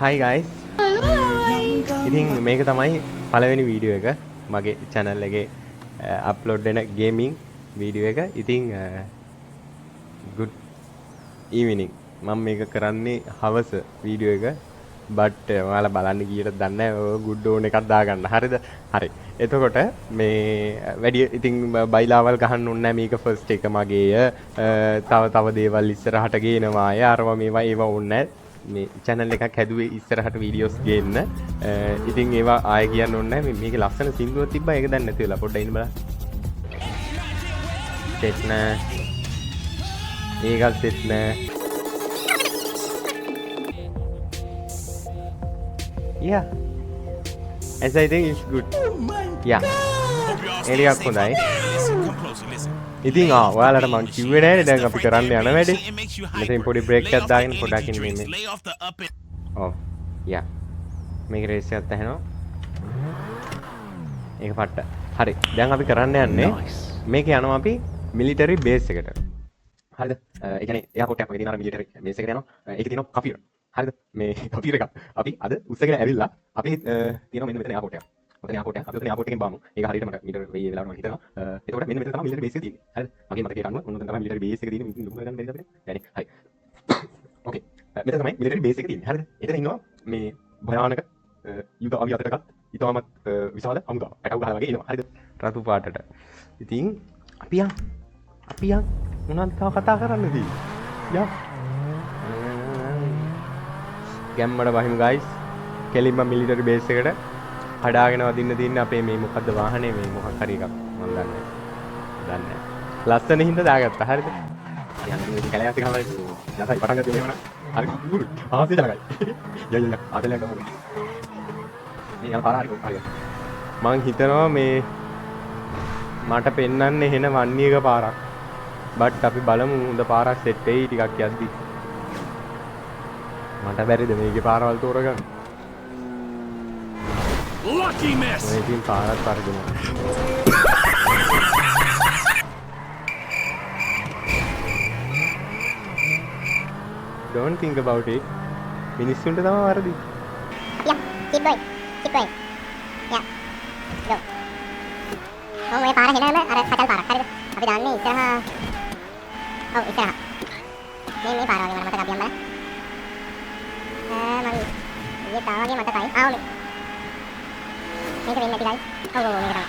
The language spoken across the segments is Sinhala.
Hi guys. ඉතින් මේක තමයි පළවෙනි වීඩියෝ එක මගේ channel එකේ අප්ලෝඩ් වෙන ගේමින් වීඩියෝ එක. ඉතින් good evening. මම මේක කරන්නේ හවස වීඩියෝ එක. but ඔයාලා බලන්න කීයට දන්නේ නැහැ. ඔය good on එකක් දාගන්න. හරිද? හරි. එතකොට මේ වැඩි ඉතින් බයිලාවල් ගහන්න ඕනේ නැහැ. මේක first එක මගේය. තව දේවල් ඉස්සරහට ගේනවා. අරවා මේවා ඒවා ඕනේ නැහැ. මේ channel එකක් හැදුවේ ඉස්සරහට වීඩියෝස් ගේන්න. ඉතින් ඒවා ආයෙ කියන්න ඕනේ නැහැ. මේකේ ලස්සන සින්දුවක් තිබ්බා. ඒක දැන් නැති වෙලා. පොඩ්ඩක් ඉන්න බලන්න. සෙට් නෑ. ඒකත් සෙට් නෑ. Yeah. As I think it's good. Yeah. එලියක් හොඳයි. ඉතින් ඔයාලට මං කිව්වේ නෑනේ දැන් අපි කරන්න යන වැඩේ. මෙතනින් පොඩි බ්‍රේක් එකක් දාගෙන පොඩ්ඩක් ඉන්න ඉන්නේ. ඔව්. යා. මේක රේස් එකක් ඇහෙනවා. ඒක පට්ට. හරි. දැන් අපි කරන්න යන්නේ මේක යනවා අපි මිලිටරි බේස් එකට. හරිද? ඒ කියන්නේ එයාපෝට් එකක් වගේ තියෙනවා මිලිටරි බේස් එකට යනවා. ඒකේ තියෙනවා කපියර්. හරිද? මේ කපියර් එකක් අපි අද උස්සගෙන ඇවිල්ලා අපි තියෙනවා මෙන්න මෙතන එයාපෝට් එකක්. ඔතන එයාපෝට් එකක්. අපි ඔතන එයාපෝට් එකෙන් බලමු. ඒක හරියට මට මීටර වෙයි වෙලාවට මම හිතනවා. එතකොට මෙන්න මෙතන තමයි මිලිටරි බේස් එක තියෙන්නේ. හරිද? මගේ මතකයට අනුව ඔන්න ඔතන තමයි මිලිටරි බේස් එක තියෙන්නේ. දුක ගන්න බැරිද අපිට? يعني හරි. ඕකේ. මෙතන තමයි මිලිටරි බේස් එක තියෙන්නේ. හරිද? එතන ඉන්නවා මේ භයානක යුද අවි අතරකත් ඉතාමත් විශාල අමුගාවක්. පැටව ගහලා වගේ එනවා. හරිද? රතු පාටට. ඉතින් අපි යන් මොනවද තව කතා කරන්න තියෙන්නේ? යා. ගැම්මඩ බහිමු guys. කෙලින්ම මිලිටරි බේස් එකට හඩාගෙන වදින්න තියෙන්නේ අපේ මේ මොකද්ද වාහනේ මේ මොකක් හරි එකක් මම දන්නේ නැහැ. ලස්සන හින්දා දාගත්තා. හරිද? යන්නේ ඉතින් කැලයක් එක හමයි. යසයි පටන් ගත්තේ එහෙම නේද? හරි ගුරු. ආසේ දාගයි. ය ආතලයක් ගමු. මේ යන පාර හරි. මං හිතනවා මේ මට පෙන්වන්නේ එහෙන වන්නේක පාරක්. බට් අපි බලමු හොඳ පාරක් සෙට් වෙයි ටිකක් යද්දි. මට බැරිද මේකේ පාරවල් තෝරගන්න? Lucky miss. මේකෙන් පාරක් වර්ධනය. Don't think about it. මිනිස්සුන්ට තමයි වරදි. Yeah, keep going. Keep going. Yeah. Go. Oh, මේ පාර හෙනම අර කචල් පාරක්. හරිද? අපි දාන්නේ ඉස්සරහා. ඔව් ඉස්සරහා. මේ පාර වගේ මට මතක අපි යන්න බලන්න. මම ඊයේ තාවගේ මතකයි. ආවනේ. මේක වෙන්නේ නැති guys. ඔව් මේක තමයි.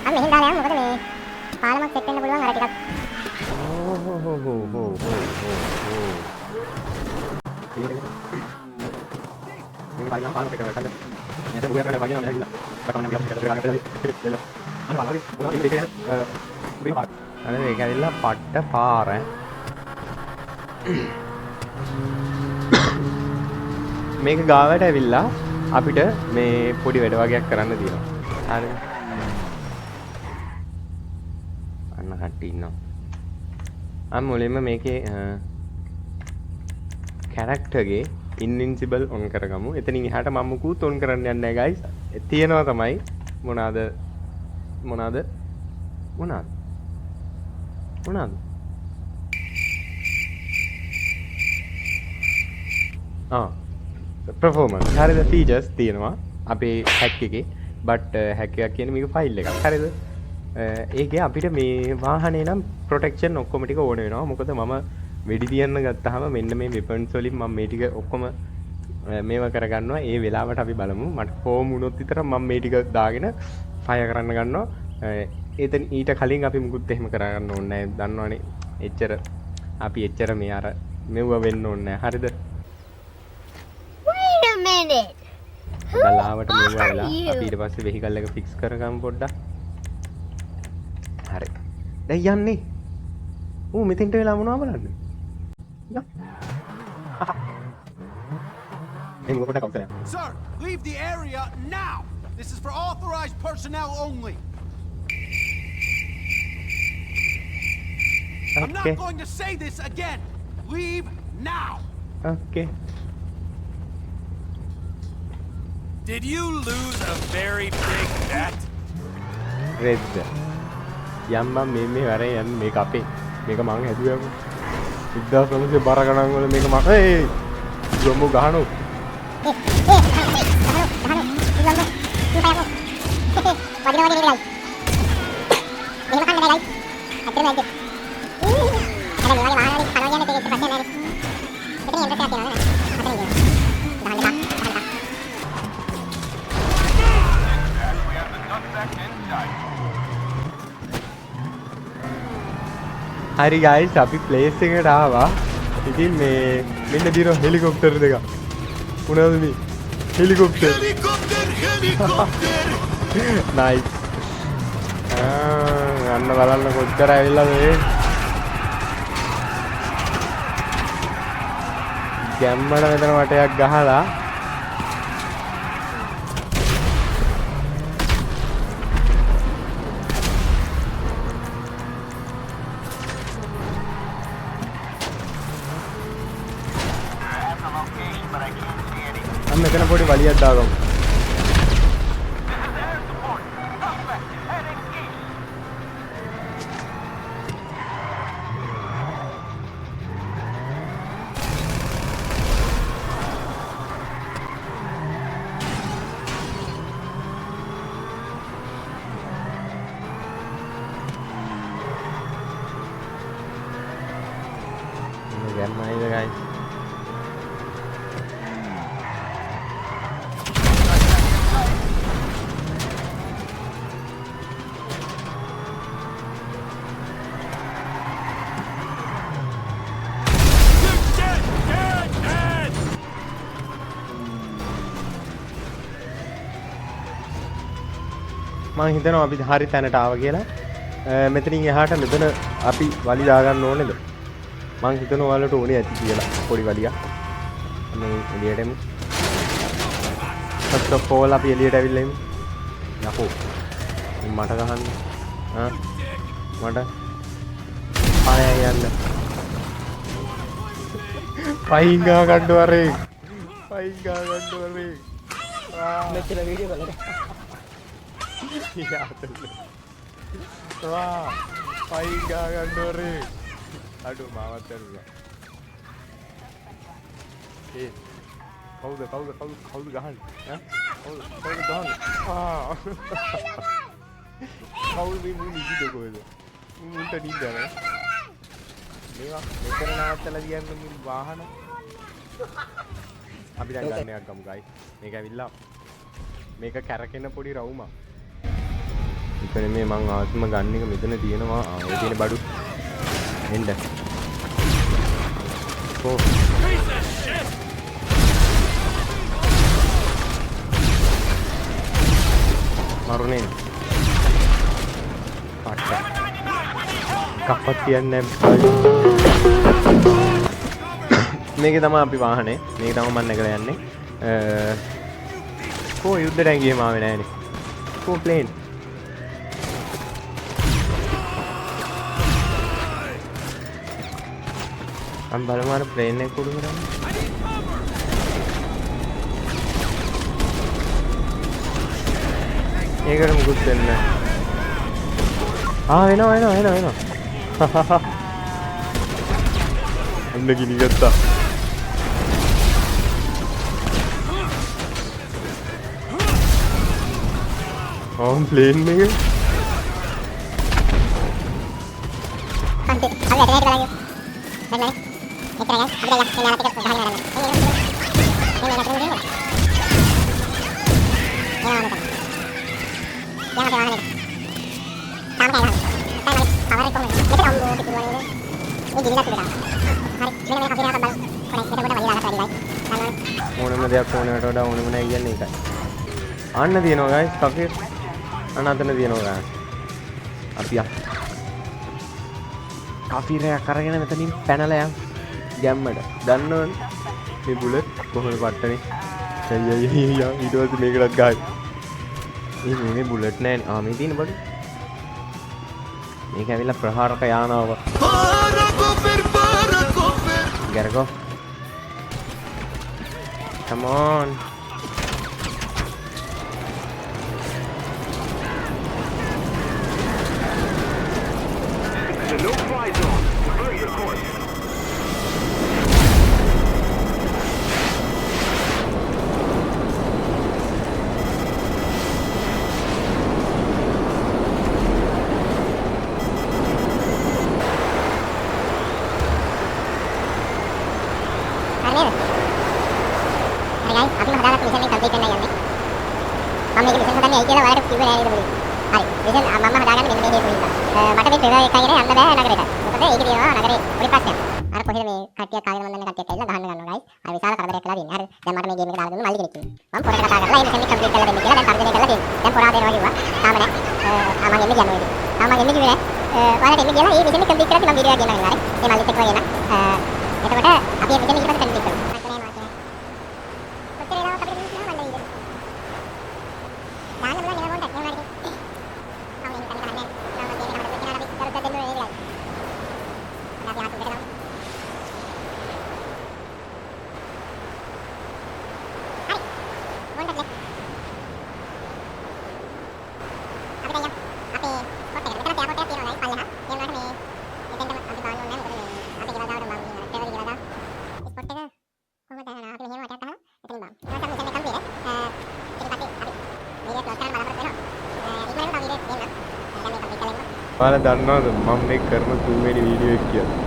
අන්න මෙහෙන් දාලා යමු. මොකද මේ පාලමක් සෙට් වෙන්න පුළුවන් අර ටිකක්. මේක බලන්න පාලමක් එකට ගන්න. මේක උගය කරලා වගේ නම් ඇවිල්ලා. කටවන්න අපි අපිට කරලා ගන්න. අන්න බලන්න. මොනවද මේක උගය පාර. අනේ මේක ඇවිල්ලා පට්ට පාර. මේක ගාවට ඇවිල්ලා අපිට මේ පොඩි වැඩ වගේක් කරන්න තියෙනවා. හරිද? අන්න කට්ටිය ඉන්නවා. මම මුලින්ම මේකේ කැරක්ටර්ගේ ඉන්වින්සිබල් ඔන් කරගමු. එතනින් එහාට මම මුකුත් ඔන් කරන්න යන්නේ නැහැ guys. තියෙනවා තමයි මොනවාද? performance හරිද features තියෙනවා අපේ hack එකේ but hack එකක් කියන්නේ මේක file එකක් හරිද ඒකේ අපිට මේ වාහනේ නම් protection ඔක්කොම ටික ඕන වෙනවා මොකද මම වෙඩි තියන්න ගත්තාම මෙන්න මේ weapons වලින් මම මේ ටික ඔක්කොම මේව කරගන්නවා ඒ වෙලාවට අපි බලමු මට form වුණොත් විතර මම මේ ටික දාගෙන fire කරන්න ගන්නවා එතන ඊට කලින් අපි මුකුත් එහෙම කරගන්න ඕනේ නැහැ දන්නවනේ එච්චර අපි එච්චර මේ අර මෙව්ව වෙන්න ඕනේ නැහැ හරිද minute. දලාවට මෙව වෙලා අපි ඊට පස්සේ වෙහිකල් එක ෆික්ස් කරගමු පොඩ්ඩක්. හරි. දැන් යන්නේ. ඌ මෙතෙන්ට වෙලා මොනවද බලන්නේ? යා. එමු පොඩ්ඩක් අවසරය. Sir, leave the area now. This is for authorized personnel only. I'm not going to say this again. Leave now. Okay. Did you lose a very big bet? Red. යම්මා මේ වරේ යන්නේ මේක අපේ. මේක මං හැදුවා. 1900 බර ගණන් වල මේක මම ගොම්බු ගහනවා. වගේ නෙවෙයි. එහෙම කන්න බෑ ගයිස්. අතරම ඇද්ද. අර මේ වගේ වාහන වලින් කනවා කියන්නේ ඒක ප්‍රශ්නයක් නෑනේ. එතන එන්ටර් එකක් තියෙනවා නේද? අතන ඉන්නේ. දහන්න දහන්න. හරි ගයිස් අපි ප්ලේස් එකට ආවා. ඉතින් මේ මෙන්න දින හෙලිකොප්ටර් දෙක. මොනවද මේ? හෙලිකොප්ටර්. නයිස්. අන්න බලන්න කොච්චර ඇවිල්ලාද මේ. ගැම්මඩ මෙතන වටයක් ගහලා මෙතන පොඩි වලියක් දාගමු. ගැම්මයිද guys. මම හිතනවා අපි හරි තැනට ආවා කියලා. මෙතනින් එහාට මෙතන අපි වලි දාගන්න ඕනේද? මම හිතනවා ඔයාලට ඕනේ ඇති කියලා පොඩි වලියක්. මේ එළියට එමු. first of all අපි එළියට ඇවිල්ලා එමු. යකෝ. මට ගහන්න. මට ආයෙ යන්න. පයින් ගා ගන්න වරේ. පයින් ගා ගන්න වරේ. මෙච්චර වීඩියෝ බලලා wah paling gak gandore aduh mawat ya kau gahan ya kau gahan kau ini gitu kau itu minta dinda ya මේවා මෙතන නවත්තලා කියන්නේ මේ වාහන අපි දැන් ගන්න එකක් ගමු ගයි මේක ඇවිල්ලා මේක කැරකෙන පොඩි රවුමක් ඉතින් මේ මං ආත්ම ගන්න එක මෙතන තියෙනවා ඔය තියෙන බඩු එන්න කො මරුනේ පාට කප්පත් තියන්නේ මේකේ තමයි අපි වාහනේ මේක තමයි මම නැගලා යන්නේ කො යුද්ධයට ගියම ආවේ නෑනේ කො ප්ලේන් हम බලමාර ප්ලේන් එක කුඩු කරන්නේ ඒකට මුකුත් වෙන්නේ එනවා අන්න ගිනි ගත්තා ප්ලේන් එක ඕනම දෙයක් ඕනකට වඩා ඕනම නැහැ කියන්නේ ඒකයි. අන්න තියෙනවා guys කෆේ. අන්න අතන තියෙනවා guys. අපි කෆීරයක් අරගෙන මෙතනින් පැනලා යන් ගැම්මට. දන්නවනේ මේ බුලට් කොහොමද පට්ටනේ. ඊට පස්සේ මේකටත් ගහයි. මේ බුලට් නෑනේ. මේ තියෙන බඩු. මේක ඇවිල්ලා ප්‍රහාරක යානාව. Gotta go. Come on. The no-fly zone. Divert your course. මම මේක මිෂන් හදන්නේ ඇයි කියලා ඔයාලට කිව්වේ නෑ නේද මුලින්. හරි. මිෂන් මම හදාගන්නේ මෙන්න මේ හේතුව හින්දා. මට මේ ට්‍රෙවර් එකයි නේ යන්න බෑ නගරේට. මොකද ඒකේ තියෙනවා නගරේ පොඩි ප්‍රශ්නයක්. අර කොහෙද මේ කට්ටියක් ආගෙන මම දන්නේ කට්ටියක් ඇවිල්ලා ගහන්න ගන්නවා guys. අර විශාල කරදරයක් කළා දෙන්නේ. හරි. දැන් මට මේ ගේම් එක දාලා දුන්න මල්ලි කෙනෙක් ඉන්නේ. මම පොරට කතා කරලා මේ මිෂන් එක කම්ප්ලීට් කරලා දෙන්න කියලා දැන් තර්ජනය කරලා තියෙනවා. දැන් පොරා දෙනවා කිව්වා. තාම නෑ. මම එන්නේ කියන්නේ ඔය. තාම මම එන්නේ කිව්වේ නෑ. ඔයාලට එන්නේ කියලා මේ මිෂන් එක කම්ප්ලීට් කරලා මම වීඩියෝ එකක් ගෙනගෙන හරි. මේ මල්ලිත් එක්ක ගෙනන. එතකොට අපි මේ මිෂන් එක ඊට පස්සේ කම්ප්ලීට් කරමු. කොච්චර වෙනවද කියලා. කොච්චර වෙනවද අපිට මිෂන් එක මල්ලි වීඩියෝ. දාන්න බලන්න එනවා කොන්ටැක්ට් එනවා නේද? මම මේ හිතන්නේ කරන්නේ. තාම ගේම් එක හදන්න අපි කරද්ද දෙන්න ඕනේ නේද? අපි ආතු දෙන්න. ඔයාලා දන්නවද මම මේ කරන තුන්වෙනි වීඩියෝ එක කියලා?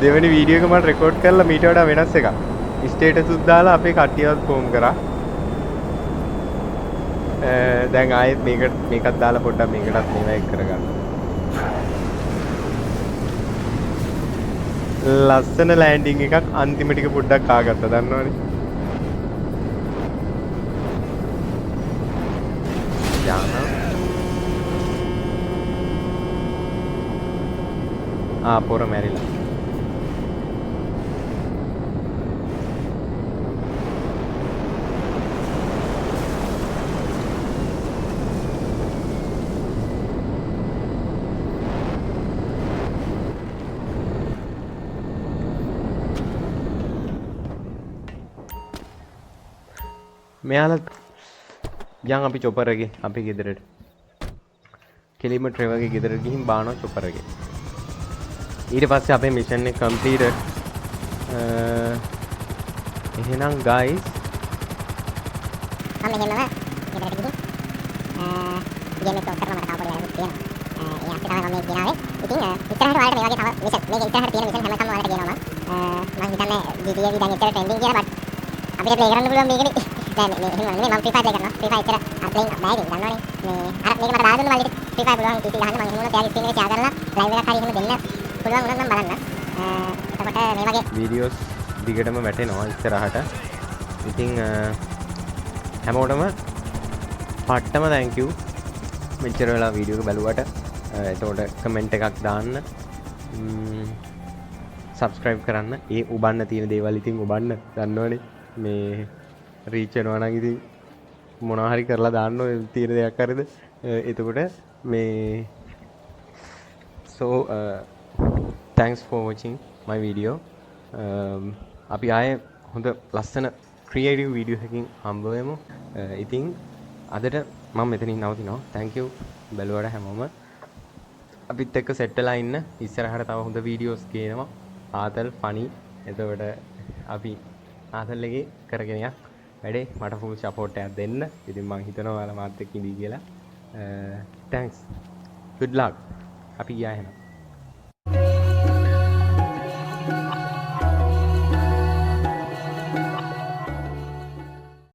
දෙවෙනි වීඩියෝ එක මම රෙකෝඩ් කරලා මීට වඩා වෙනස් එකක්. ස්ටේටස් උත් දාලා අපේ කට්ටියවත් ෆෝම් කරා. දැන් ආයෙත් මේකත් දාලා පොඩ්ඩක් මේකටත් මේවා එක් කරගන්න. ලස්සන ලෑන්ඩින් එකක් අන්තිම ටික පොඩ්ඩක් ආගත්තා දන්නවනේ. පොර මැරිලා. මෙයාලා යන් අපි චොපර් එකේ අපි ගෙදරට. කෙලිම ට්‍රෙවර්ගේ ගෙදරට ගිහින් බානවා චොපර් එකේ. ඊට පස්සේ අපේ මිෂන් එක කම්ප්ලීටඩ්. එහෙනම් ගයිස් මම මෙහෙමම ගෙදරට ගිහින් ගේම් එක කරලා මට තව පොඩි වැඩක් තියෙනවා. ඒ අපි තමයි මම මේ ගෙනාවේ. ඉතින් ඉස්සරහට ඔයාලට මේ වගේ තව මිෂන් මේක ඉස්සරහට තියෙන මිෂන් හැමකම ඔයාලට ගෙනවා මම. මම හිතන්නේ GTV දැන් ඉතර ට්‍රෙන්ඩින් කියලා බට් අපිට ප්ලේ කරන්න පුළුවන් මේකනේ. දැන් මේ එහෙම නෙමෙයි මම free fire play කරනවා. free fire ඉතර අර ප්ලේයින් බෑ ඉතින් දන්නවනේ. මේ අර මේක මට දාලා දුන්න මල්ලිට free fire පුළුවන් PC ගහන්න මම එහෙම උනොත් එයාගේ ස්ක්‍රීන් එක ෂෙයා කරලා ලයිව් එකක් හරි එහෙම දෙන්න පුළුවන් උනොත් නම් බලන්න. එතකොට මේ වගේ වීඩියෝස් දිගටම වැටෙනවා ඉස්සරහට. ඉතින් හැමෝටම පට්ටම thank you මෙච්චර වෙලා වීඩියෝ එක බලුවට. එතකොට කමෙන්ට් එකක් දාන්න, subscribe කරන්න. ඒ උබන්න තියෙන දේවල් ඉතින් උබන්න දන්නවනේ. මේ රීච් වෙනවා නම් ඉතින් මොනවා හරි කරලා දාන්න ඔය තියෙන දෙයක් හරිද. එතකොට මේ so thanks for watching my video. අපි ආයේ හොඳ ලස්සන ක්‍රියේටිව් වීඩියෝ එකකින් හම්බ වෙමු. ඉතින් අදට මම මෙතනින් නවතිනවා. thank you බැලුවට හැමෝම. අපිත් එක්ක සෙට් වෙලා ඉන්න. ඉස්සරහට තව හොඳ වීඩියෝස් ගේනවා. ආතල් ෆනි. එතකොට අපි ආතල් එකේ කරගෙන යන්න වැඩේ. මට full support එකක් දෙන්න. ඉතින් මම හිතනවා ඔයාලා මාත් එක්ක ඉඳී කියලා. thanks. good luck. අපි ගියා එහෙනම්.